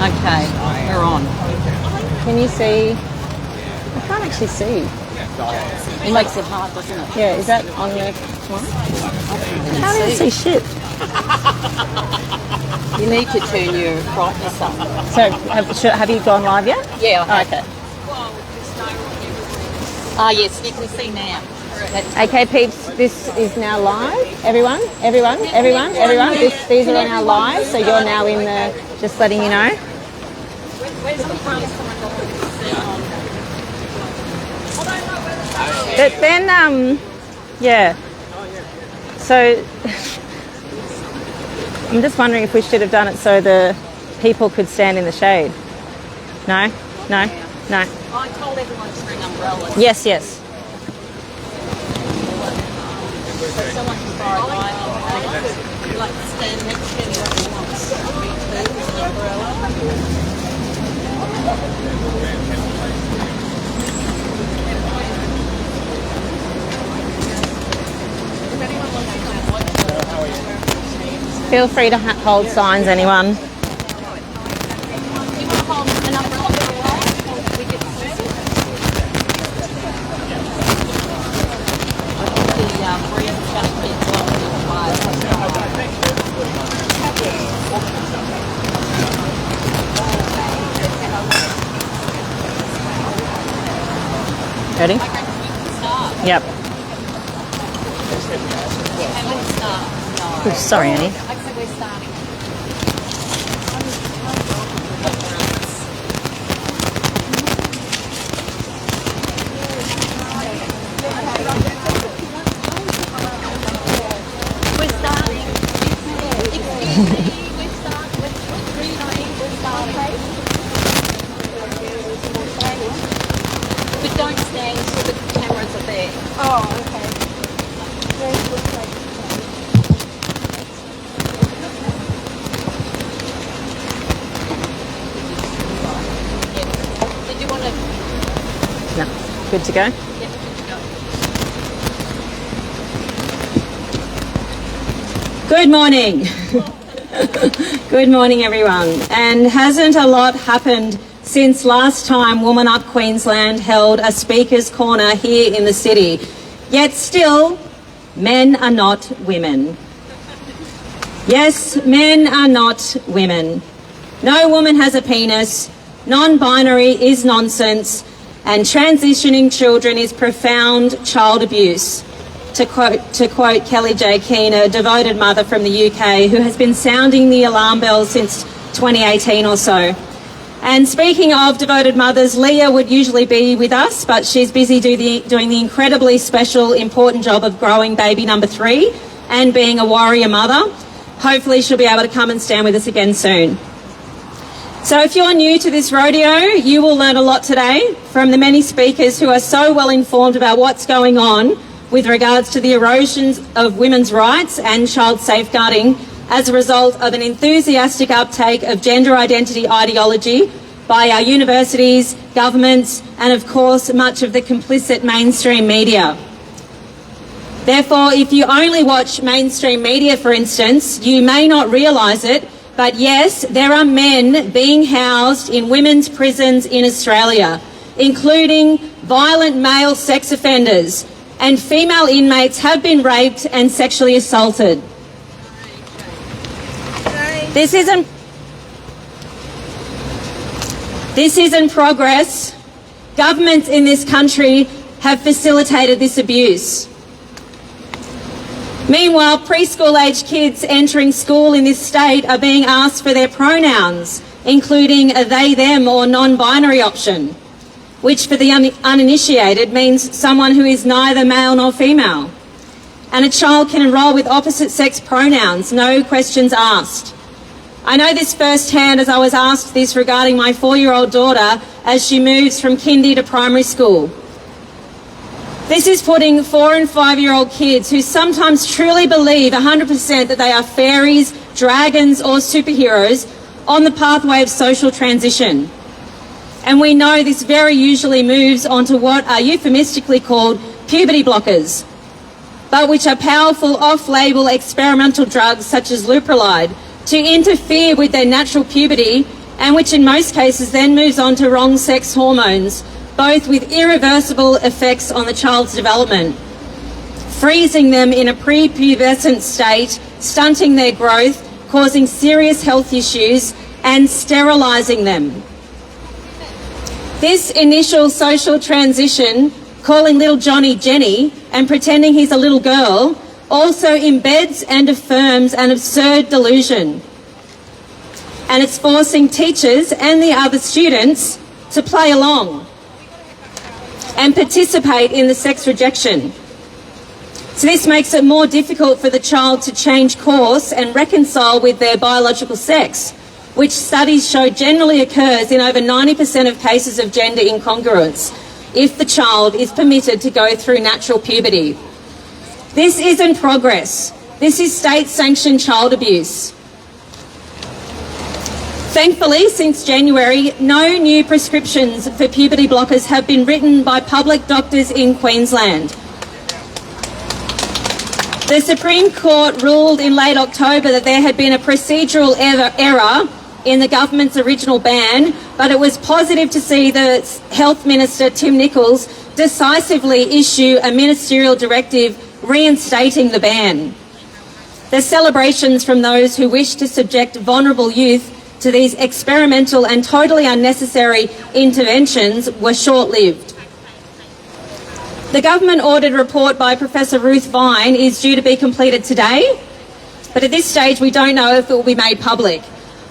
Okay, we're on. Can you see? I can't actually see. It makes it hard, doesn't it? Yeah, is that on the one? I can't even see shit. You need to turn your brightness up. So, have you gone live yet? Yeah. Oh, okay. Ah, yes, you can see now. Okay, peeps, this is now live. Everyone. These are now live, so you're now in the. Just letting you know. But then, yeah. So, I'm just wondering if we should have done it so the people could stand in the shade. No. I told everyone to bring umbrellas. Yes. So someone can borrow my umbrella. Like stand next to anyone who wants me to with an umbrella. Feel free to hold signs, anyone. You want to hold an umbrella? We get the breeze is going to be Ready? Okay, we can start. Yep. Okay, let's start. Oh, sorry, Annie. Okay, we're starting. We're starting. Excuse me, we're starting. We're starting. But don't stand so the cameras are there. Oh, okay. Did you want to? No. Good to go? Yeah, good to go. Good morning. Good morning, everyone. And hasn't a lot happened since last time Woman Up Queensland held a speaker's corner here in the city? Yet still, men are not women. Yes, men are not women. No woman has a penis, non-binary is nonsense, and transitioning children is profound child abuse. To quote Kelly J. Keane, a devoted mother from the UK who has been sounding the alarm bells since 2018 or so. And speaking of devoted mothers, Leah would usually be with us, but she's busy doing the incredibly special, important job of growing baby number 3 and being a warrior mother. Hopefully she'll be able to come and stand with us again soon. So if you're new to this rodeo, you will learn a lot today from the many speakers who are so well informed about what's going on with regards to the erosions of women's rights and child safeguarding as a result of an enthusiastic uptake of gender identity ideology by our universities, governments, and of course much of the complicit mainstream media. Therefore, if you only watch mainstream media, for instance, you may not realise it, but yes, there are men being housed in women's prisons in Australia, including violent male sex offenders, and female inmates have been raped and sexually assaulted. This isn't progress. Governments in this country have facilitated this abuse. Meanwhile, preschool-aged kids entering school in this state are being asked for their pronouns, including a they, them or non-binary option, which for the uninitiated means someone who is neither male nor female. And a child can enrol with opposite sex pronouns, no questions asked. I know this firsthand as I was asked this regarding my 4-year-old daughter as she moves from kindy to primary school. This is putting 4 and 5-year-old kids who sometimes truly believe 100% that they are fairies, dragons or superheroes on the pathway of social transition. And we know this very usually moves onto what are euphemistically called puberty blockers, but which are powerful off-label experimental drugs such as Leuprolide to interfere with their natural puberty and which in most cases then moves on to wrong sex hormones, both with irreversible effects on the child's development, freezing them in a prepubescent state, stunting their growth, causing serious health issues, and sterilising them. This initial social transition, calling little Johnny Jenny and pretending he's a little girl, also embeds and affirms an absurd delusion. And it's forcing teachers and the other students to play along and participate in the sex rejection. So this makes it more difficult for the child to change course and reconcile with their biological sex, which studies show generally occurs in over 90% of cases of gender incongruence if the child is permitted to go through natural puberty. This isn't progress. This is state-sanctioned child abuse. Thankfully, since January, no new prescriptions for puberty blockers have been written by public doctors in Queensland. The Supreme Court ruled in late October that there had been a procedural error in the government's original ban, but it was positive to see the Health Minister, Tim Nicholls, decisively issue a ministerial directive reinstating the ban. The celebrations from those who wish to subject vulnerable youth to these experimental and totally unnecessary interventions were short-lived. The government-ordered report by Professor Ruth Vine is due to be completed today, but at this stage we don't know if it will be made public.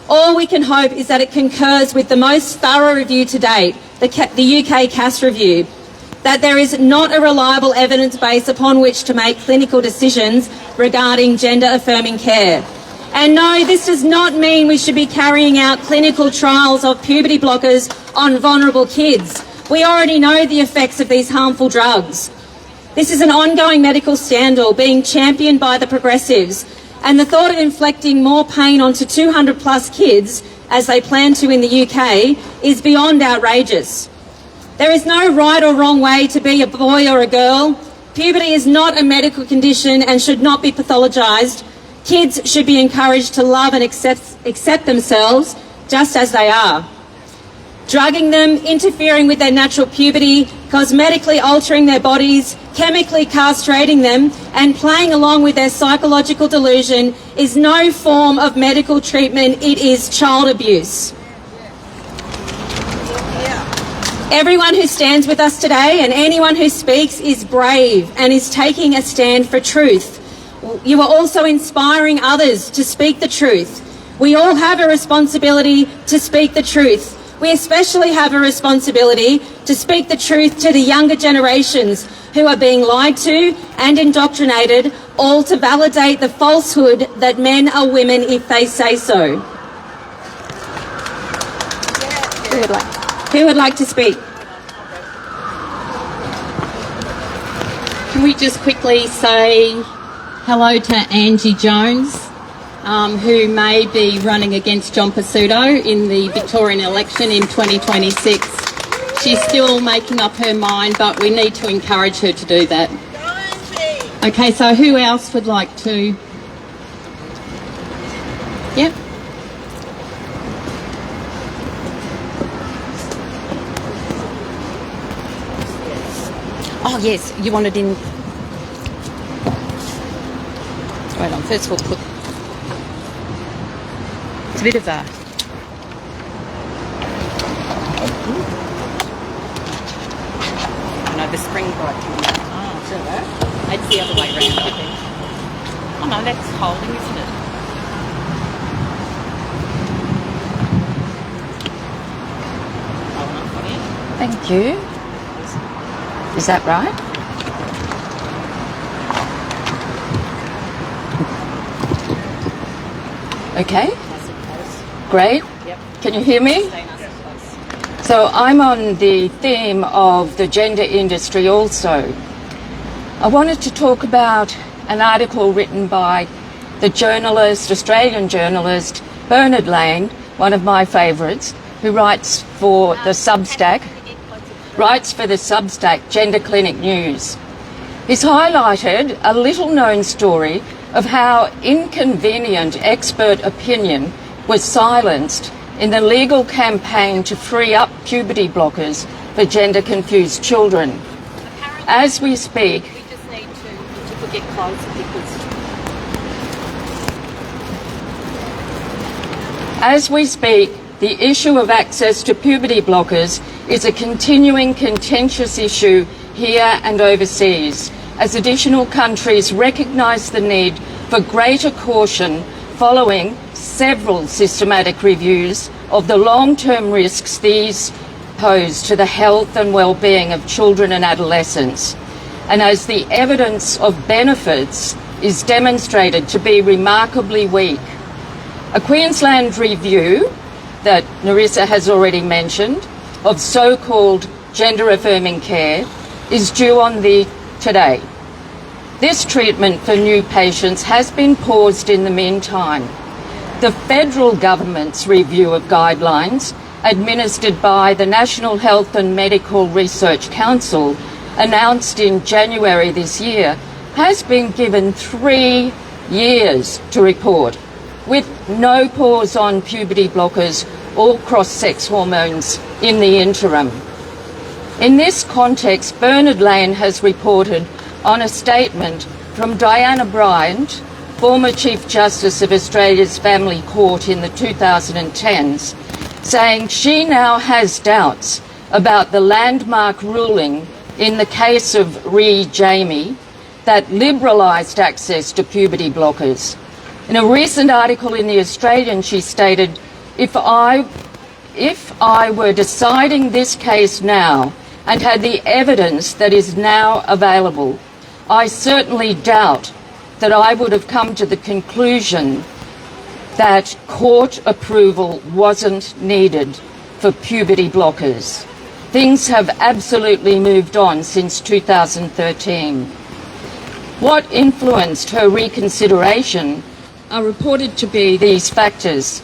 All we can hope is that it concurs with the most thorough review to date, the UK CAS review, that there is not a reliable evidence base upon which to make clinical decisions regarding gender-affirming care. And no, this does not mean we should be carrying out clinical trials of puberty blockers on vulnerable kids. We already know the effects of these harmful drugs. This is an ongoing medical scandal being championed by the progressives, and the thought of inflicting more pain onto 200 plus kids, as they plan to in the UK, is beyond outrageous. There is no right or wrong way to be a boy or a girl. Puberty is not a medical condition and should not be pathologised. Kids should be encouraged to love and accept themselves just as they are. Drugging them, interfering with their natural puberty, cosmetically altering their bodies, chemically castrating them, and playing along with their psychological delusion is no form of medical treatment, it is child abuse. Everyone who stands with us today and anyone who speaks is brave and is taking a stand for truth. You are also inspiring others to speak the truth. We all have a responsibility to speak the truth. We especially have a responsibility to speak the truth to the younger generations who are being lied to and indoctrinated, all to validate the falsehood that men are women if they say so. Who would like to speak? Can we just quickly say hello to Angie Jones, who may be running against John Pesutto in the Victorian election in 2026. She's still making up her mind, but we need to encourage her to do that. Okay, so who else would like to? Yep. Oh yes, you wanted in. Wait on, first we'll put. It's a bit of a. No, the spring bright. Oh, is that? It's the other way round, I think. Oh no, that's holding, isn't it? Thank you. Is that right? Okay. Great. Can you hear me? So I'm on the theme of the gender industry also. I wanted to talk about an article written by the journalist, Australian journalist, Bernard Lang, one of my favourites, who writes for the Substack Gender Clinic News. He's highlighted a little-known story of how inconvenient expert opinion was silenced in the legal campaign to free up puberty blockers for gender-confused children. As we speak, We just need to get closer because As we speak, the issue of access to puberty blockers is a continuing contentious issue here and overseas, as additional countries recognise the need for greater caution following several systematic reviews of the long-term risks these pose to the health and well-being of children and adolescents, and as the evidence of benefits is demonstrated to be remarkably weak. A Queensland review that Nerissa has already mentioned of so-called gender-affirming care is due on today. This treatment for new patients has been paused in the meantime. The federal government's review of guidelines administered by the National Health and Medical Research Council, announced in January this year, has been given 3 years to report, with no pause on puberty blockers or cross-sex hormones in the interim. In this context, Bernard Lane has reported on a statement from Diana Bryant, former Chief Justice of Australia's Family Court in the 2010s, saying she now has doubts about the landmark ruling in the case of Ree Jamie that liberalised access to puberty blockers. In a recent article in The Australian, she stated, if I were deciding this case now and had the evidence that is now available, I certainly doubt that I would have come to the conclusion that court approval wasn't needed for puberty blockers. Things have absolutely moved on since 2013. What influenced her reconsideration are reported to be these factors.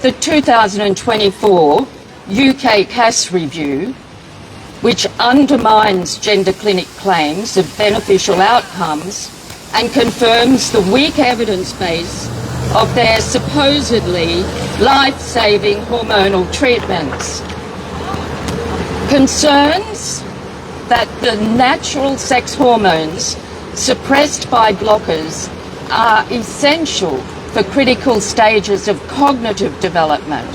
The 2024 UK CAS review, which undermines gender clinic claims of beneficial outcomes and confirms the weak evidence base of their supposedly life-saving hormonal treatments. Concerns that the natural sex hormones suppressed by blockers are essential for critical stages of cognitive development.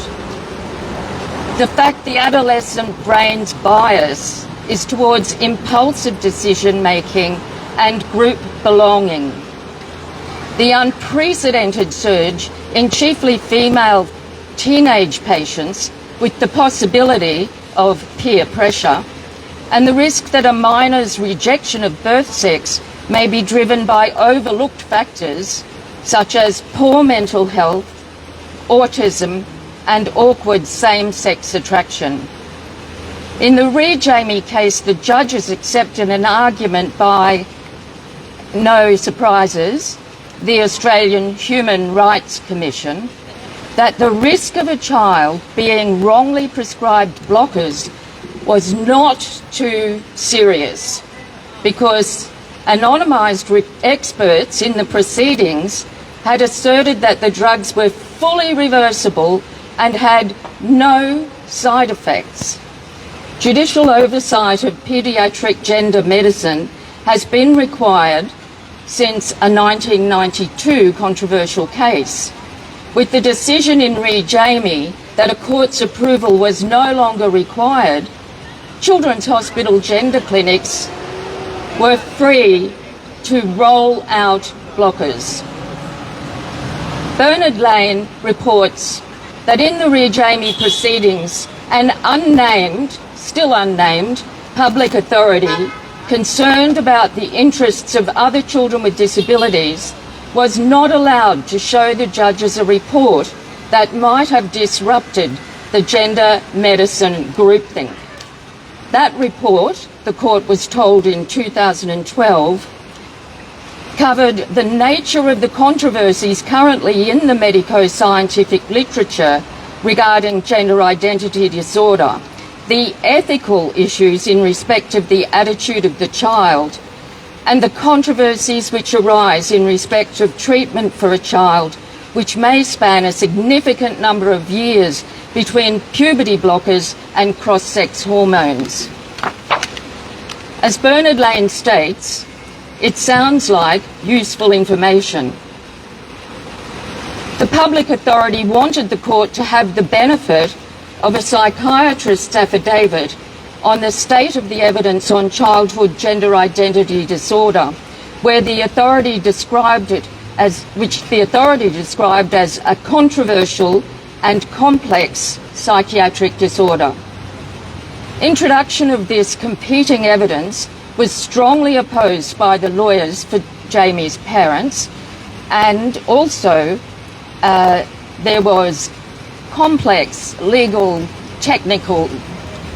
The fact the adolescent brain's bias is towards impulsive decision-making and group belonging. The unprecedented surge in chiefly female teenage patients with the possibility of peer pressure, and the risk that a minor's rejection of birth sex may be driven by overlooked factors such as poor mental health, autism, and awkward same-sex attraction. In the Ree Jamie case, the judges accepted an argument by, no surprises, the Australian Human Rights Commission that the risk of a child being wrongly prescribed blockers was not too serious because anonymised experts in the proceedings had asserted that the drugs were fully reversible and had no side effects. Judicial oversight of paediatric gender medicine has been required since a 1992 controversial case. With the decision in Ree Jamie that a court's approval was no longer required, Children's Hospital gender clinics were free to roll out blockers. Bernard Lane reports that in the Ree Jamie proceedings, an still unnamed, public authority concerned about the interests of other children with disabilities was not allowed to show the judges a report that might have disrupted the gender medicine groupthink. That report, the court was told in 2012, covered the nature of the controversies currently in the medico-scientific literature regarding gender identity disorder, the ethical issues in respect of the attitude of the child, and the controversies which arise in respect of treatment for a child which may span a significant number of years between puberty blockers and cross-sex hormones. As Bernard Lane states, it sounds like useful information. The public authority wanted the court to have the benefit of a psychiatrist's affidavit on the state of the evidence on childhood gender identity disorder, where the authority described it as, a controversial and complex psychiatric disorder. Introduction of this competing evidence was strongly opposed by the lawyers for Jamie's parents, and also there was complex legal technical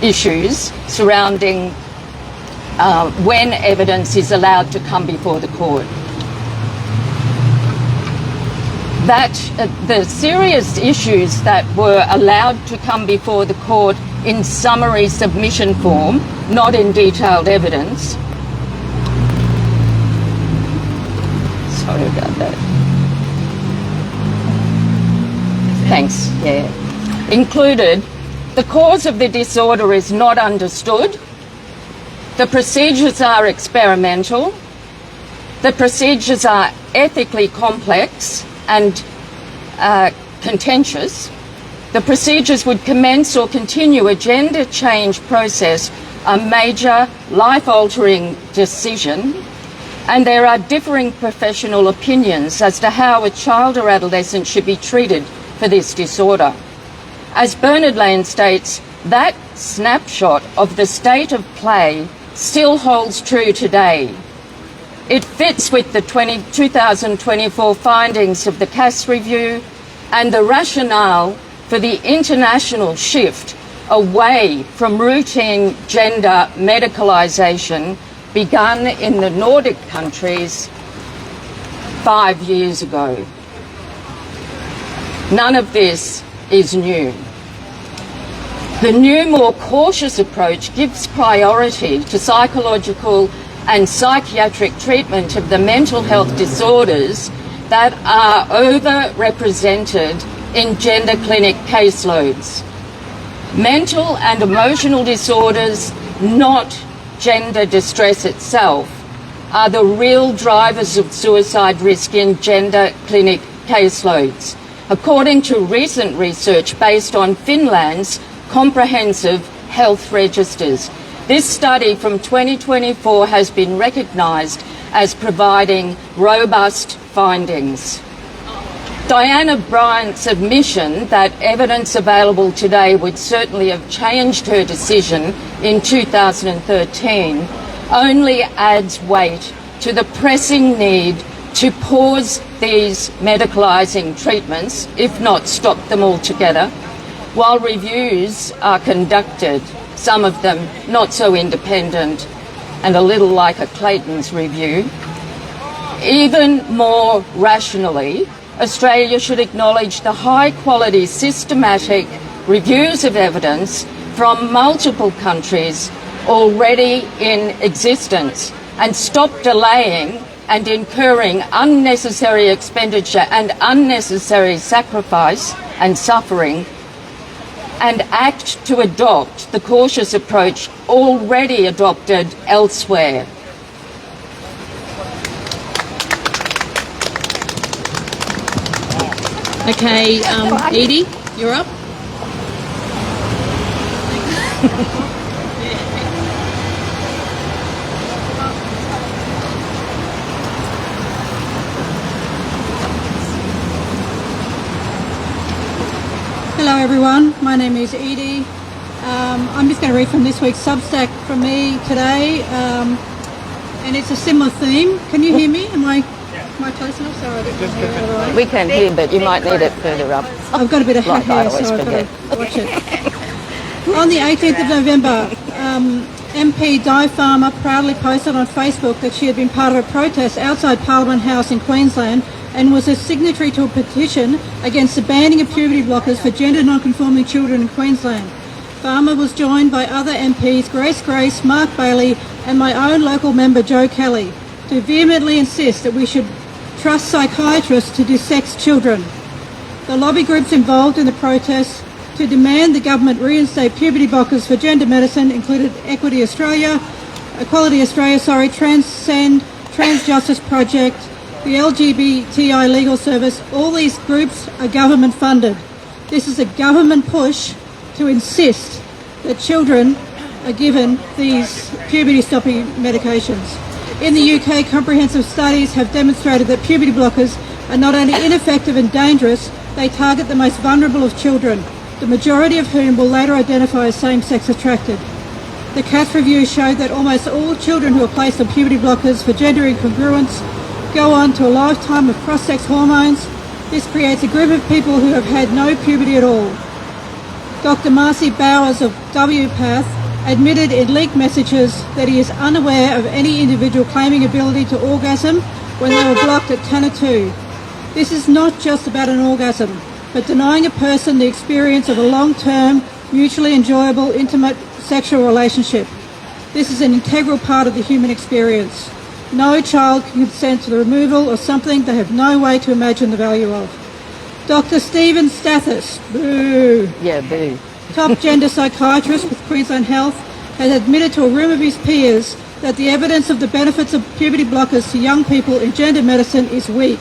issues surrounding when evidence is allowed to come before the court. The serious issues that were allowed to come before the court in summary submission form, not in detailed evidence. Sorry about that. Thanks, yeah. Included, the cause of the disorder is not understood, the procedures are experimental, the procedures are ethically complex and contentious, the procedures would commence or continue a gender change process, a major life-altering decision, and there are differing professional opinions as to how a child or adolescent should be treated for this disorder. As Bernard Lane states, that snapshot of the state of play still holds true today. It fits with the 2024 findings of the Cass Review and the rationale for the international shift away from routine gender medicalisation begun in the Nordic countries 5 years ago. None of this is new. The new, more cautious approach gives priority to psychological and psychiatric treatment of the mental health disorders that are overrepresented in gender clinic caseloads. Mental and emotional disorders, not gender distress itself, are the real drivers of suicide risk in gender clinic caseloads, according to recent research based on Finland's comprehensive health registers. This study from 2024 has been recognised as providing robust findings. Diana Bryant's admission that evidence available today would certainly have changed her decision in 2013 only adds weight to the pressing need to pause these medicalising treatments, if not stop them altogether, while reviews are conducted, some of them not so independent and a little like a Clayton's review. Even more rationally, Australia should acknowledge the high-quality systematic reviews of evidence from multiple countries already in existence and stop delaying and incurring unnecessary expenditure and unnecessary sacrifice and suffering, and act to adopt the cautious approach already adopted elsewhere. Okay, Edie, you're up. Hello everyone, my name is Edie. I'm just going to read from this week's Substack from me today, and it's a similar theme. Can you hear me? Am I close enough? Sorry, I don't hear all right. We can hear, but you might need it further up. I've got a bit of hat Like I hair, always so I've forget. got to watch it. On the 18th of November, MP Di Farmer proudly posted on Facebook that she had been part of a protest outside Parliament House in Queensland and was a signatory to a petition against the banning of puberty blockers for gender non-conforming children in Queensland. Farmer was joined by other MPs Grace, Mark Bailey and my own local member Joe Kelly to vehemently insist that we should trust psychiatrists to dissex children. The lobby groups involved in the protests to demand the government reinstate puberty blockers for gender medicine included Equality Australia, Transcend, Trans Justice Project, the LGBTI Legal Service. All these groups are government funded. This is a government push to insist that children are given these puberty stopping medications. In the UK, comprehensive studies have demonstrated that puberty blockers are not only ineffective and dangerous, they target the most vulnerable of children, the majority of whom will later identify as same-sex attracted. The CATS review showed that almost all children who are placed on puberty blockers for gender incongruence go on to a lifetime of cross-sex hormones. This creates a group of people who have had no puberty at all. Dr. Marcy Bowers of WPATH admitted in leaked messages that he is unaware of any individual claiming ability to orgasm when they were blocked at 10 or 2. This is not just about an orgasm, but denying a person the experience of a long-term, mutually enjoyable, intimate sexual relationship. This is an integral part of the human experience. No child can consent to the removal of something they have no way to imagine the value of. Dr. Stephen Stathis, boo. Yeah, boo. Top gender psychiatrist with Queensland Health, has admitted to a room of his peers that the evidence of the benefits of puberty blockers to young people in gender medicine is weak,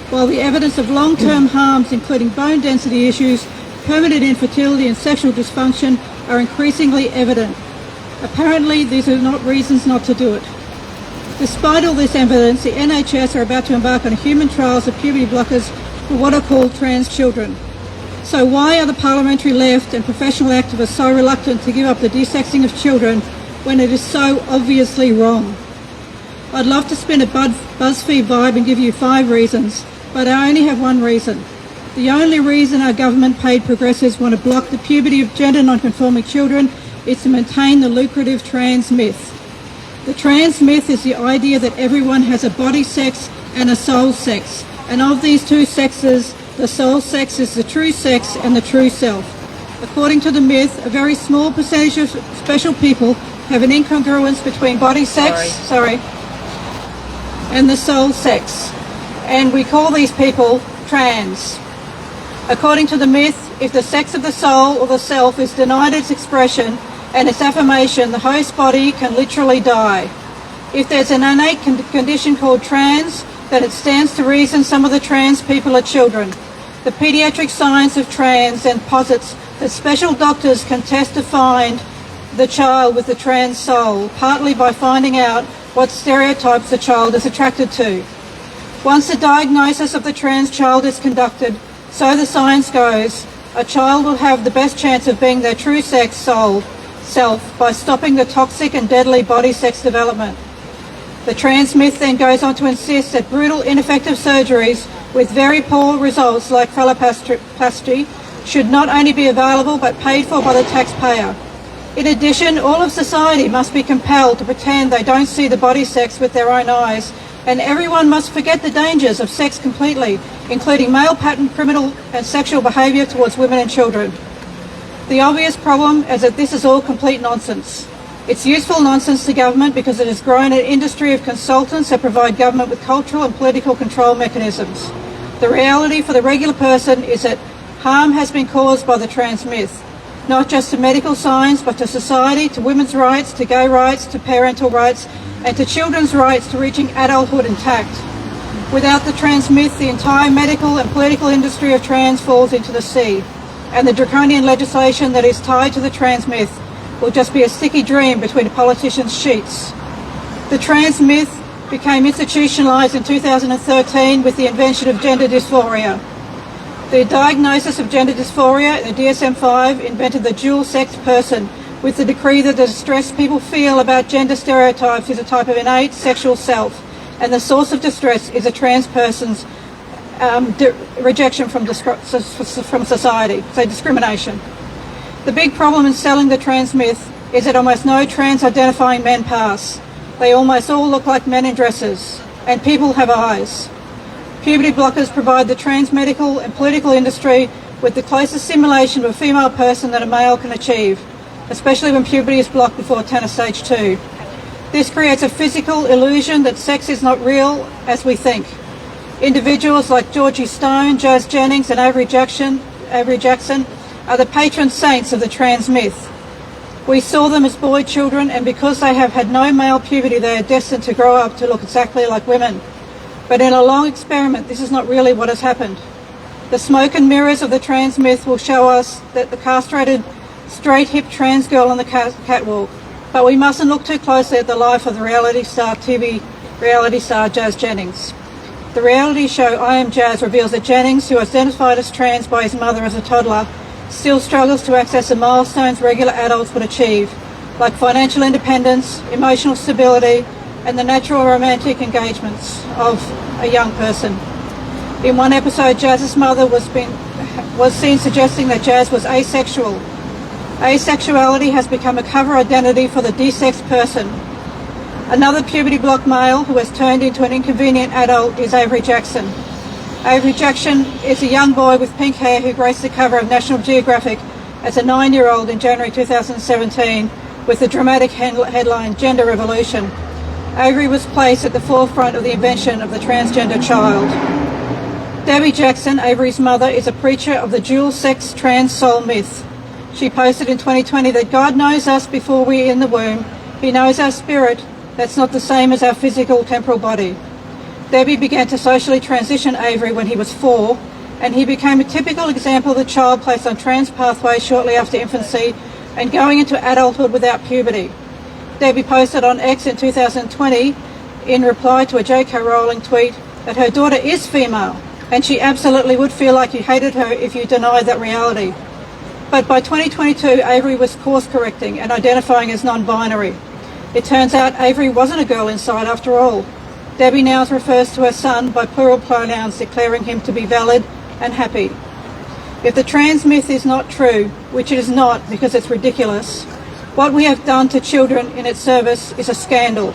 while the evidence of long-term harms, including bone density issues, permanent infertility and sexual dysfunction, are increasingly evident. Apparently, these are not reasons not to do it. Despite all this evidence, the NHS are about to embark on human trials of puberty blockers for what are called trans children. So why are the parliamentary left and professional activists so reluctant to give up the desexing of children when it is so obviously wrong? I'd love to spin a BuzzFeed vibe and give you 5 reasons, but I only have one reason. The only reason our government-paid progressives want to block the puberty of gender non-conforming children is to maintain the lucrative trans myth. The trans myth is the idea that everyone has a body sex and a soul sex, and of these two sexes, the soul sex is the true sex and the true self. According to the myth, a very small percentage of special people have an incongruence between body sex, and the soul sex, and we call these people trans. According to the myth, if the sex of the soul or the self is denied its expression and its affirmation, the host body can literally die. If there's an innate condition called trans, then it stands to reason some of the trans people are children. The paediatric science of trans then posits that special doctors can test to find the child with the trans soul, partly by finding out what stereotypes the child is attracted to. Once the diagnosis of the trans child is conducted, so the science goes, a child will have the best chance of being their true sex soul self by stopping the toxic and deadly body sex development. The trans myth then goes on to insist that brutal, ineffective surgeries with very poor results like phalloplasty should not only be available but paid for by the taxpayer. In addition, all of society must be compelled to pretend they don't see the body sex with their own eyes, and everyone must forget the dangers of sex completely, including male pattern criminal and sexual behaviour towards women and children. The obvious problem is that this is all complete nonsense. It's useful nonsense to government because it has grown an industry of consultants that provide government with cultural and political control mechanisms. The reality for the regular person is that harm has been caused by the trans myth, not just to medical science, but to society, to women's rights, to gay rights, to parental rights, and to children's rights to reaching adulthood intact. Without the trans myth, the entire medical and political industry of trans falls into the sea, and the draconian legislation that is tied to the trans myth will just be a sticky dream between a politician's sheets. The trans myth became institutionalised in 2013 with the invention of gender dysphoria. The diagnosis of gender dysphoria in the DSM-5 invented the dual-sex person with the decree that the distress people feel about gender stereotypes is a type of innate sexual self, and the source of distress is a trans person's rejection from society, so discrimination. The big problem in selling the trans myth is that almost no trans-identifying men pass. They almost all look like men in dresses, and people have eyes. Puberty blockers provide the trans medical and political industry with the closest simulation of a female person that a male can achieve, especially when puberty is blocked before tenor stage 2. This creates a physical illusion that sex is not real as we think. Individuals like Georgie Stone, Jazz Jennings and Avery Jackson are the patron saints of the trans myth. We saw them as boy children, and because they have had no male puberty, they are destined to grow up to look exactly like women. But in a long experiment, this is not really what has happened. The smoke and mirrors of the trans myth will show us that the castrated, straight-hip trans girl on the catwalk. But we mustn't look too closely at the life of the TV reality star Jazz Jennings. The reality show I Am Jazz reveals that Jennings, who identified as trans by his mother as a toddler, still struggles to access the milestones regular adults would achieve, like financial independence, emotional stability, and the natural romantic engagements of a young person. In one episode, Jazz's mother was seen suggesting that Jazz was asexual. Asexuality has become a cover identity for the desexed person. Another puberty blocked male who has turned into an inconvenient adult is Avery Jackson. Avery Jackson is a young boy with pink hair who graced the cover of National Geographic as a 9-year-old in January 2017 with the dramatic headline Gender Revolution. Avery was placed at the forefront of the invention of the transgender child. Debbie Jackson, Avery's mother, is a preacher of the dual-sex trans soul myth. She posted in 2020 that God knows us before we're in the womb. He knows our spirit. That's not the same as our physical temporal body. Debbie began to socially transition Avery when he was 4, and he became a typical example of the child placed on trans pathways shortly after infancy and going into adulthood without puberty. Debbie posted on X in 2020 in reply to a J.K. Rowling tweet that her daughter is female and she absolutely would feel like you hated her if you denied that reality. But by 2022, Avery was course correcting and identifying as non-binary. It turns out Avery wasn't a girl inside after all. Debbie now refers to her son by plural pronouns, declaring him to be valid and happy. If the trans myth is not true, which it is not because it's ridiculous, what we have done to children in its service is a scandal.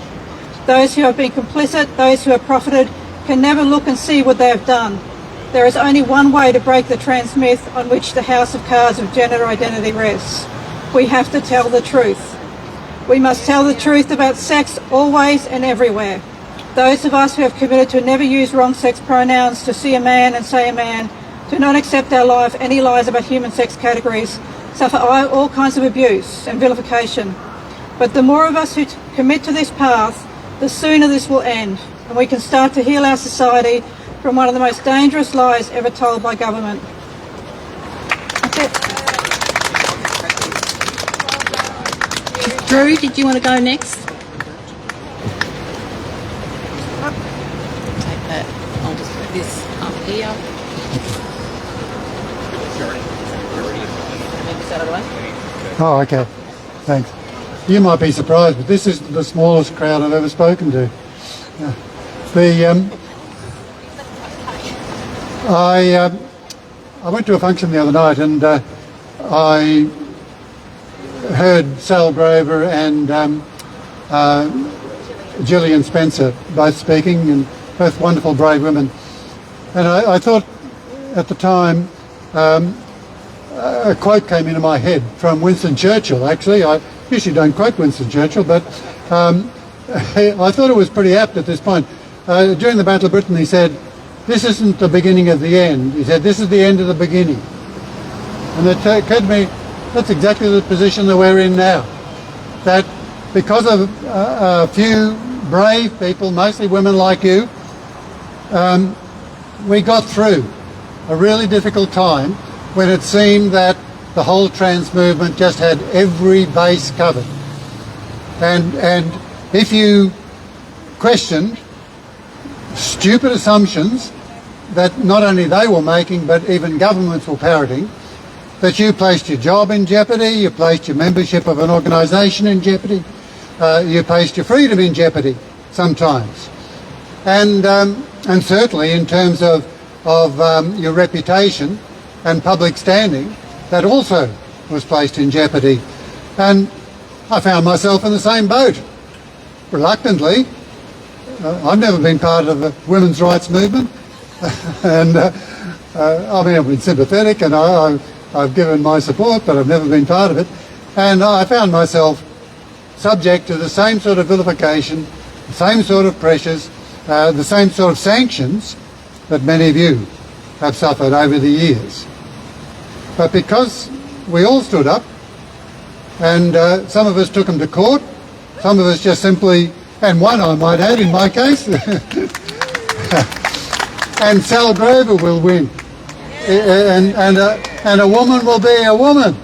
Those who have been complicit, those who have profited, can never look and see what they have done. There is only one way to break the trans myth on which the house of cards of gender identity rests. We have to tell the truth. We must tell the truth about sex always and everywhere. Those of us who have committed to never use wrong sex pronouns, to see a man and say a man, to not accept our life any lies about human sex categories, suffer all kinds of abuse and vilification. But the more of us who commit to this path, the sooner this will end, and we can start to heal our society from one of the most dangerous lies ever told by government. That's it. Drew, did you want to go next? Take that. I'll just put this up here. Is that away? Oh, okay. Thanks. You might be surprised, but this is the smallest crowd I've ever spoken to. I went to a function the other night and I heard Sal Grover and Gillian Spencer both speaking, and both wonderful, brave women. And I thought at the time a quote came into my head from Winston Churchill, actually. I usually don't quote Winston Churchill, but I thought it was pretty apt at this point. During the Battle of Britain, he said, "This isn't the beginning of the end." He said, "This is the end of the beginning." And it occurred to me, that's exactly the position that we're in now. That because of a few brave people, mostly women like you, we got through a really difficult time when it seemed that the whole trans movement just had every base covered. And if you questioned stupid assumptions that not only they were making, but even governments were parroting, that you placed your job in jeopardy, you placed your membership of an organisation in jeopardy, you placed your freedom in jeopardy sometimes. And certainly in terms of your reputation and public standing, that also was placed in jeopardy. And I found myself in the same boat, reluctantly. I've never been part of the women's rights movement, and I mean, I've been sympathetic and I've given my support, but I've never been part of it. And I found myself subject to the same sort of vilification, the same sort of pressures, the same sort of sanctions that many of you have suffered over the years. But because we all stood up, and some of us took them to court, some of us just simply, and one I might add in my case, and Sal Grover will win, and a woman will be a woman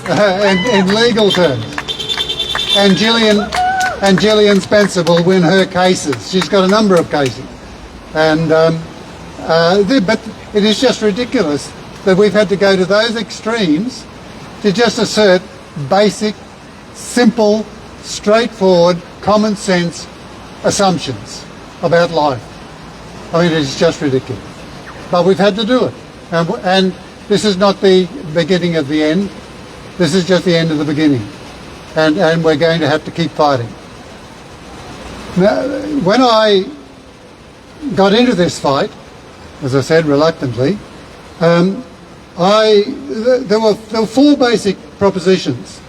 in legal terms, and Gillian Spencer will win her cases. She's got a number of cases, and but it is just ridiculous that we've had to go to those extremes to just assert basic, simple, straightforward, common sense assumptions about life. I mean, it's just ridiculous. But we've had to do it. And this is not the beginning of the end. This is just the end of the beginning. And we're going to have to keep fighting. Now, when I got into this fight, as I said, reluctantly, there were 4 basic propositions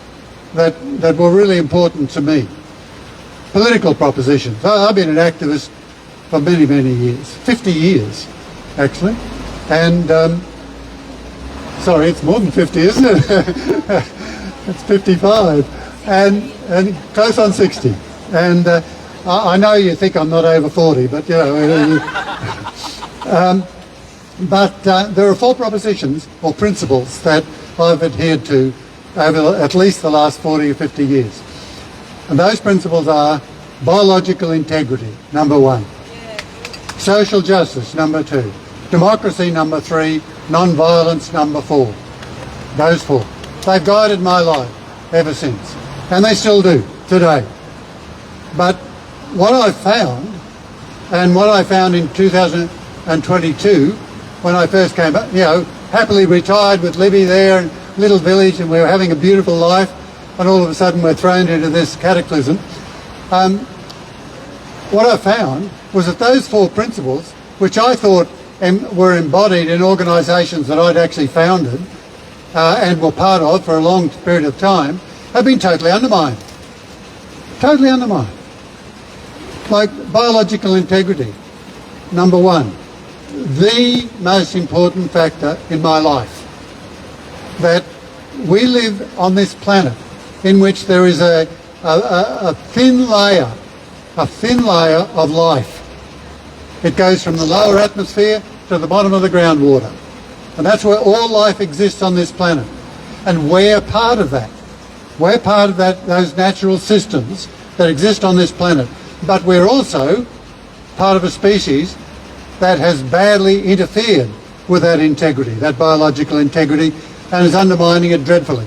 that were really important to me. Political propositions. I've been an activist for many, many years, 50 years actually, and sorry, it's more than 50, isn't it? It's 55, and close on 60. And I know you think I'm not over 40, but you know. But there are 4 propositions or principles that I've adhered to over at least the last 40 or 50 years. And those principles are biological integrity, number 1. Social justice, number 2. Democracy, number 3. Non-violence, number 4. Those 4. They've guided my life ever since. And they still do today. But what I found, and what I found in 2022, when I first came back, you know, happily retired with Libby there, in a little village, and we were having a beautiful life, and all of a sudden we're thrown into this cataclysm. What I found was that those 4 principles, which I thought were embodied in organisations that I'd actually founded and were part of for a long period of time, have been totally undermined. Totally undermined. Like biological integrity, number 1. The most important factor in my life, that we live on this planet in which there is a thin layer of life. It goes from the lower atmosphere to the bottom of the groundwater. And that's where all life exists on this planet. And we're part of that. We're part of those natural systems that exist on this planet. But we're also part of a species that has badly interfered with that integrity, that biological integrity, and is undermining it dreadfully.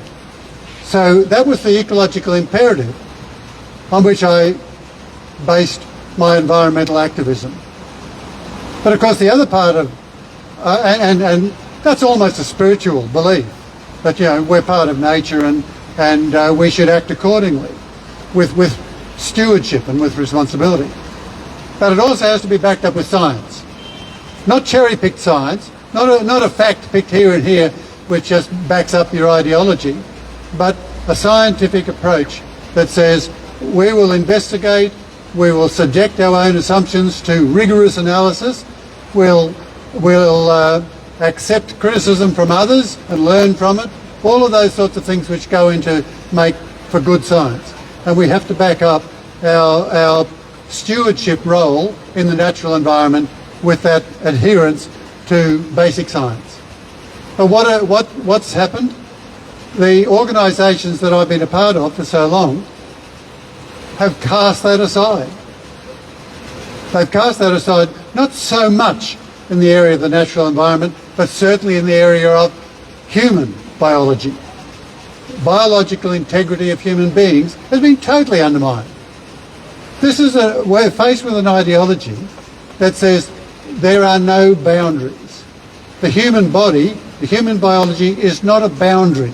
So that was the ecological imperative on which I based my environmental activism. But of course the other part of, and that's almost a spiritual belief, that, you know, we're part of nature and we should act accordingly with stewardship and with responsibility. But it also has to be backed up with science. Not cherry-picked science, not a fact picked here and here which just backs up your ideology, but a scientific approach that says we will investigate, we will subject our own assumptions to rigorous analysis, we'll accept criticism from others and learn from it, all of those sorts of things which go into make for good science. And we have to back up our stewardship role in the natural environment with that adherence to basic science. But what's happened? The organisations that I've been a part of for so long have cast that aside. They've cast that aside not so much in the area of the natural environment, but certainly in the area of human biology. Biological integrity of human beings has been totally undermined. We're faced with an ideology that says there are no boundaries. The human body, the human biology is not a boundary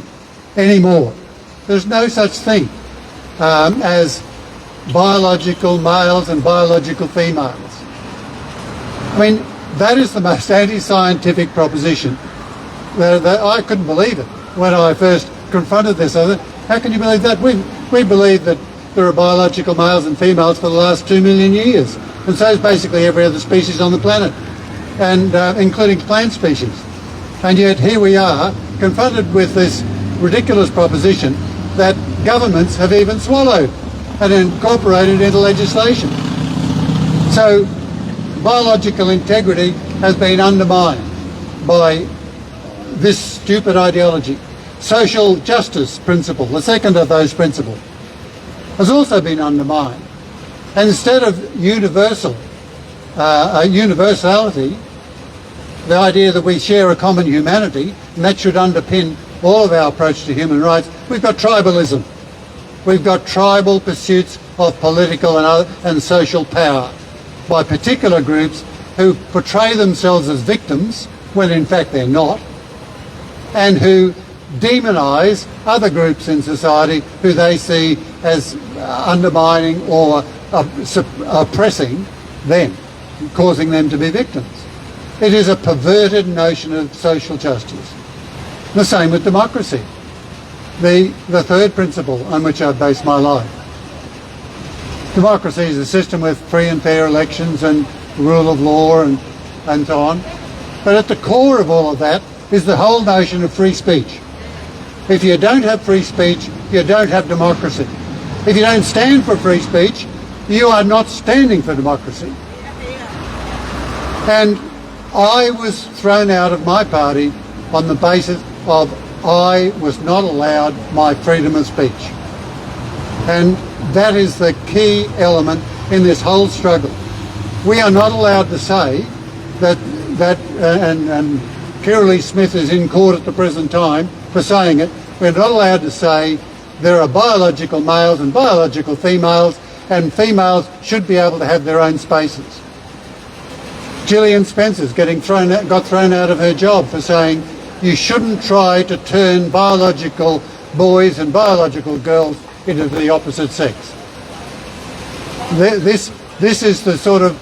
anymore. There's no such thing as biological males and biological females. I mean, that is the most anti-scientific proposition. That I couldn't believe it when I first confronted this. I thought, how can you believe that? We believe that there are biological males and females for the last 2 million years, and so is basically every other species on the planet. and including plant species. And yet here we are, confronted with this ridiculous proposition that governments have even swallowed and incorporated into legislation. So biological integrity has been undermined by this stupid ideology. Social justice principle, the second of those principles, has also been undermined. And instead of universality, the idea that we share a common humanity, and that should underpin all of our approach to human rights, we've got tribalism. We've got tribal pursuits of political and social power by particular groups who portray themselves as victims when in fact they're not, and who demonise other groups in society who they see as undermining or oppressing them, causing them to be victims. It is a perverted notion of social justice. The same with democracy, the third principle on which I base my life. Democracy is a system with free and fair elections and rule of law and so on. But at the core of all of that is the whole notion of free speech. If you don't have free speech, you don't have democracy. If you don't stand for free speech, you are not standing for democracy. And I was thrown out of my party on the basis of I was not allowed my freedom of speech. And that is the key element in this whole struggle. We are not allowed to say that and Kirralie Smith is in court at the present time for saying it. We're not allowed to say there are biological males and biological females, and females should be able to have their own spaces. Gillian Spencer's got thrown out of her job for saying you shouldn't try to turn biological boys and biological girls into the opposite sex. This is the sort of,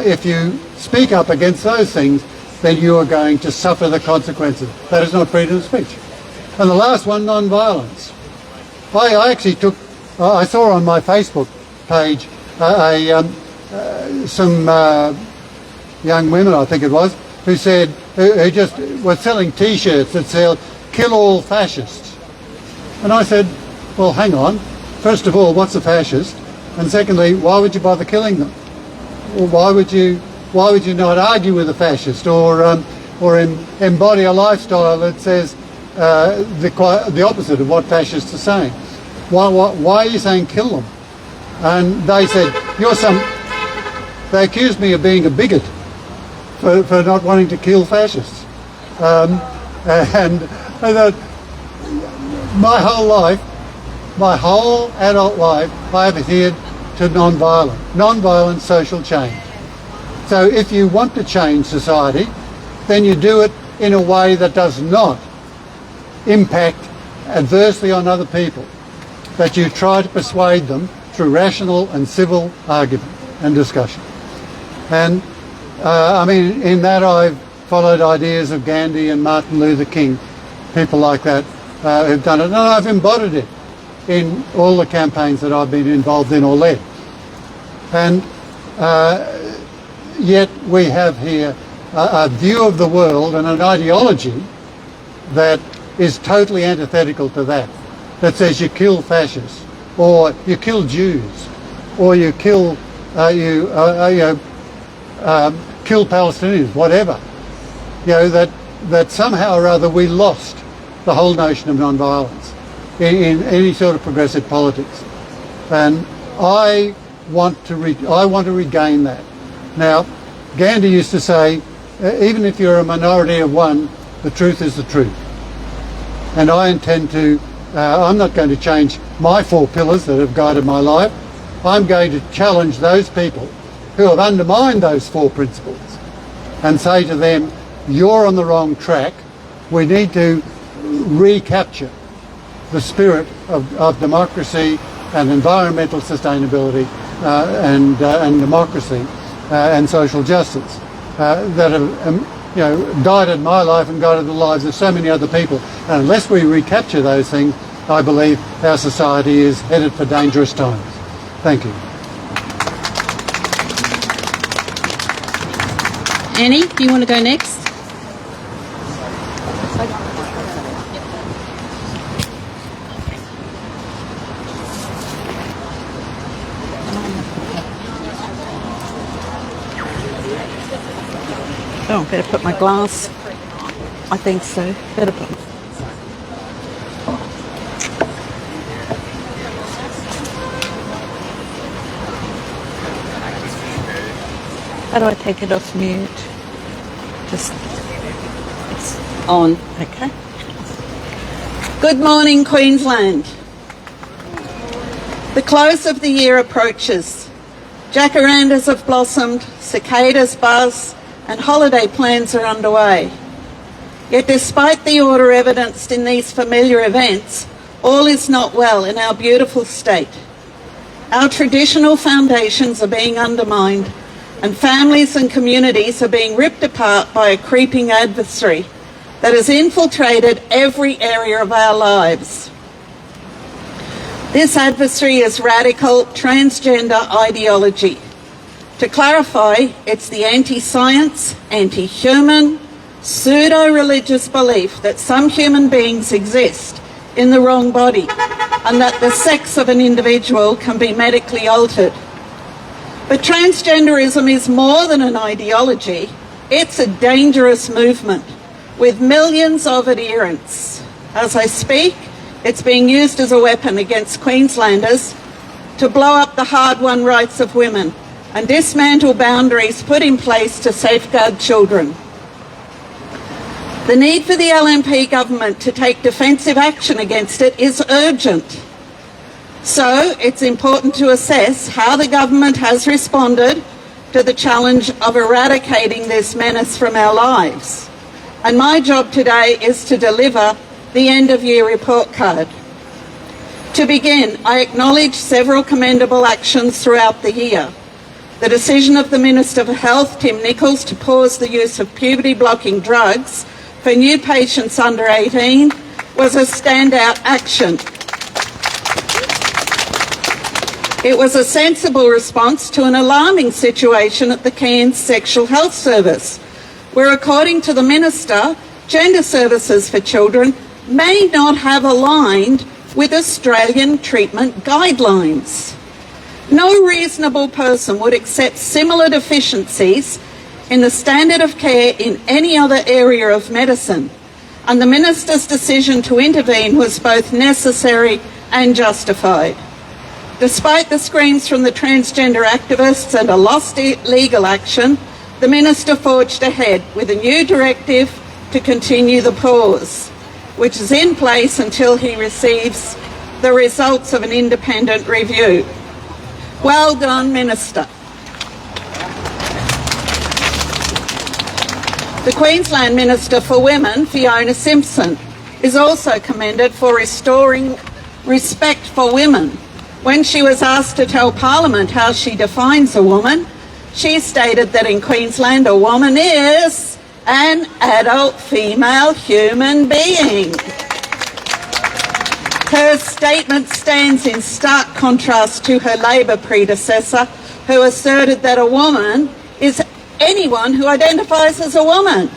if you speak up against those things, then you are going to suffer the consequences. That is not freedom of speech. And the last one, non-violence. I actually I saw on my Facebook page some young women, I think it was, who said, who just were selling T-shirts that said, "Kill all fascists." And I said, well, hang on. First of all, what's a fascist? And secondly, why would you bother killing them? Or why would you not argue with a fascist or embody a lifestyle that says the opposite of what fascists are saying? Why are you saying kill them? And they said, they accused me of being a bigot for not wanting to kill fascists. And I thought, my whole adult life, I have adhered to non-violent social change. So if you want to change society, then you do it in a way that does not impact adversely on other people, that you try to persuade them through rational and civil argument and discussion. And I mean, in that I've followed ideas of Gandhi and Martin Luther King, people like that who've done it, and I've embodied it in all the campaigns that I've been involved in or led. And yet we have here a view of the world and an ideology that is totally antithetical to that, that says you kill fascists, or you kill Jews, or you kill kill Palestinians, whatever. You know, that somehow or other we lost the whole notion of non-violence in any sort of progressive politics. And I want to regain that. Now, Gandhi used to say, even if you're a minority of one, the truth is the truth. And I intend to, I'm not going to change my 4 pillars that have guided my life. I'm going to challenge those people who have undermined those 4 principles and say to them, you're on the wrong track. We need to recapture the spirit of democracy and environmental sustainability and democracy and social justice that have guided my life and guided the lives of so many other people. And unless we recapture those things, I believe our society is headed for dangerous times. Thank you. Annie, do you want to go next? Oh, better put my glass. I think so. Better put. How do I take it off mute? Just it's on. Okay. Good morning, Queensland. The close of the year approaches. Jacarandas have blossomed, cicadas buzz, and holiday plans are underway. Yet despite the order evidenced in these familiar events, all is not well in our beautiful state. Our traditional foundations are being undermined, and families and communities are being ripped apart by a creeping adversary that has infiltrated every area of our lives. This adversary is radical transgender ideology. To clarify, it's the anti-science, anti-human, pseudo-religious belief that some human beings exist in the wrong body and that the sex of an individual can be medically altered. But transgenderism is more than an ideology. It's a dangerous movement with millions of adherents. As I speak, it's being used as a weapon against Queenslanders to blow up the hard-won rights of women and dismantle boundaries put in place to safeguard children. The need for the LNP government to take defensive action against it is urgent. So it's important to assess how the government has responded to the challenge of eradicating this menace from our lives. And my job today is to deliver the end-of-year report card. To begin, I acknowledge several commendable actions throughout the year. The decision of the Minister for Health, Tim Nicholls, to pause the use of puberty-blocking drugs for new patients under 18 was a standout action. It was a sensible response to an alarming situation at the Cairns Sexual Health Service, where, according to the Minister, gender services for children may not have aligned with Australian treatment guidelines. No reasonable person would accept similar deficiencies in the standard of care in any other area of medicine, and the Minister's decision to intervene was both necessary and justified. Despite the screams from the transgender activists and a lost legal action, the Minister forged ahead with a new directive to continue the pause, which is in place until he receives the results of an independent review. Well done, Minister. The Queensland Minister for Women, Fiona Simpson, is also commended for restoring respect for women. When she was asked to tell Parliament how she defines a woman, she stated that in Queensland a woman is an adult female human being. Her statement stands in stark contrast to her Labor predecessor, who asserted that a woman is anyone who identifies as a woman.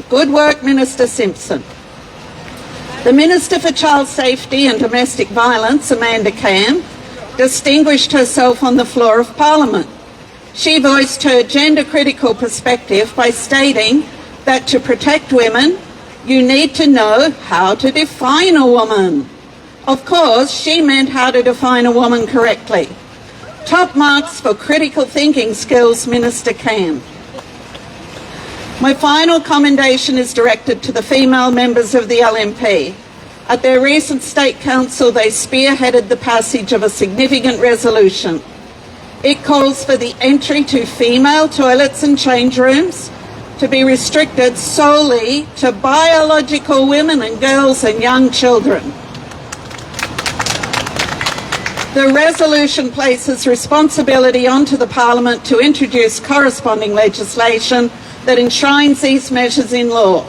Good work, Minister Simpson. The Minister for Child Safety and Domestic Violence, Amanda Cam, distinguished herself on the floor of Parliament. She voiced her gender-critical perspective by stating that to protect women, you need to know how to define a woman. Of course, she meant how to define a woman correctly. Top marks for critical thinking skills, Minister Cam. My final commendation is directed to the female members of the LNP. At their recent State Council, they spearheaded the passage of a significant resolution. It calls for the entry to female toilets and change rooms to be restricted solely to biological women and girls and young children. The resolution places responsibility onto the Parliament to introduce corresponding legislation that enshrines these measures in law.